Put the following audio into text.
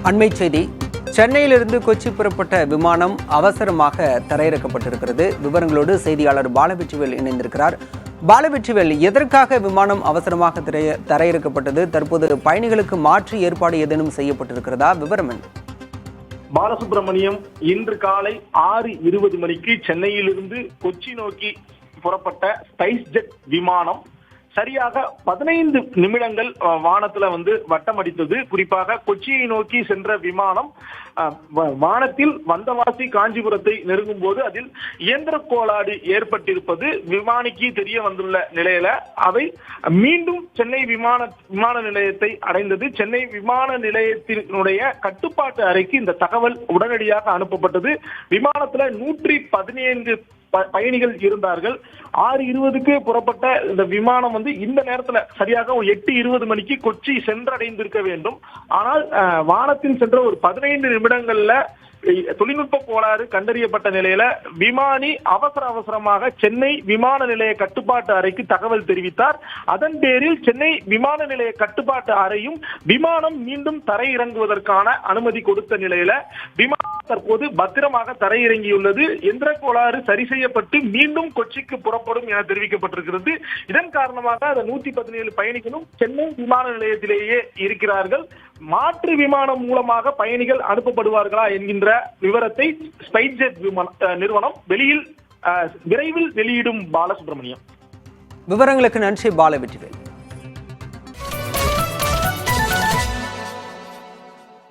அண்மை செய்தி. சென்னையிலிருந்து கொச்சி புறப்பட்ட விமானம் அவசரமாக தரையிறக்கப்பட்டிருக்கிறது. விவரங்களோடு செய்தியாளர் பாலவெற்றிவேல் இணைந்திருக்கிறார். பாலவெற்றிவேல், எதற்காக விமானம் அவசரமாக தரையிறக்கப்பட்டது? தற்போது பயணிகளுக்கு மாற்று ஏற்பாடு ஏதேனும் செய்யப்பட்டிருக்கிறதா? விவரம் என்ன? பாலசுப்ரமணியம், இன்று காலை 6:20 மணிக்கு சென்னையிலிருந்து கொச்சி நோக்கி புறப்பட்ட ஸ்பைஸ் ஜெட் விமானம் சரியாக 15 நிமிடங்கள் வானத்துல வட்டம் அடித்தது. குறிப்பாக கொச்சியை நோக்கி சென்ற விமானம் வானத்தில் வந்தவாசி காஞ்சிபுரத்தை நெருங்கும் போது அதில் இயந்திர கோளாறு ஏற்பட்டிருப்பது விமானிக்கு தெரிய வந்துள்ள நிலையில அவை மீண்டும் சென்னை விமான நிலையத்தை அடைந்தது. சென்னை விமான நிலையத்தினுடைய கட்டுப்பாட்டு அறைக்கு இந்த தகவல் உடனடியாக அனுப்பப்பட்டது. விமானத்துல 115 பயணிகள் இருந்தார்கள். 6:20க்கு புறப்பட்ட இந்த விமானம் இந்த நேரத்துல சரியாக 8:20 மணிக்கு கொச்சி சென்றடைந்திருக்க வேண்டும். ஆனால் வானத்தில் சென்ற ஒரு 15 நிமிடங்கள்ல தொழில்நுட்ப கோளாறு கண்டறியப்பட்ட நிலையில விமானி அவசரமாக சென்னை விமான நிலைய கட்டுப்பாட்டு அறைக்கு தகவல் தெரிவித்தார். அதன் பேரில் சென்னை விமான நிலைய கட்டுப்பாட்டு அறையும் விமானம் மீண்டும் தரையிறங்குவதற்கான அனுமதி கொடுத்த நிலையில விமானம் தற்போது பத்திரமாக தரையிறங்கியுள்ளது. எந்திர கோளாறு சரி செய்யப்பட்டு மீண்டும் கொச்சிக்கு புறப்படும் என தெரிவிக்கப்பட்டிருக்கிறது. இதன் காரணமாக அந்த 117 பயணிகளும் சென்னை விமான நிலையத்திலேயே இருக்கிறார்கள். மாற்று விமானம் மூலமாக பயணிகள் அனுப்பப்படுவார்களா என்கின்ற விவரத்தை ஸ்பைஸ் ஜெட் நிறுவனம் விரைவில் வெளியிடும். பாலசுப்ரமணியம், விவரங்களுக்கு நன்றி பாலவெற்றிவேல்.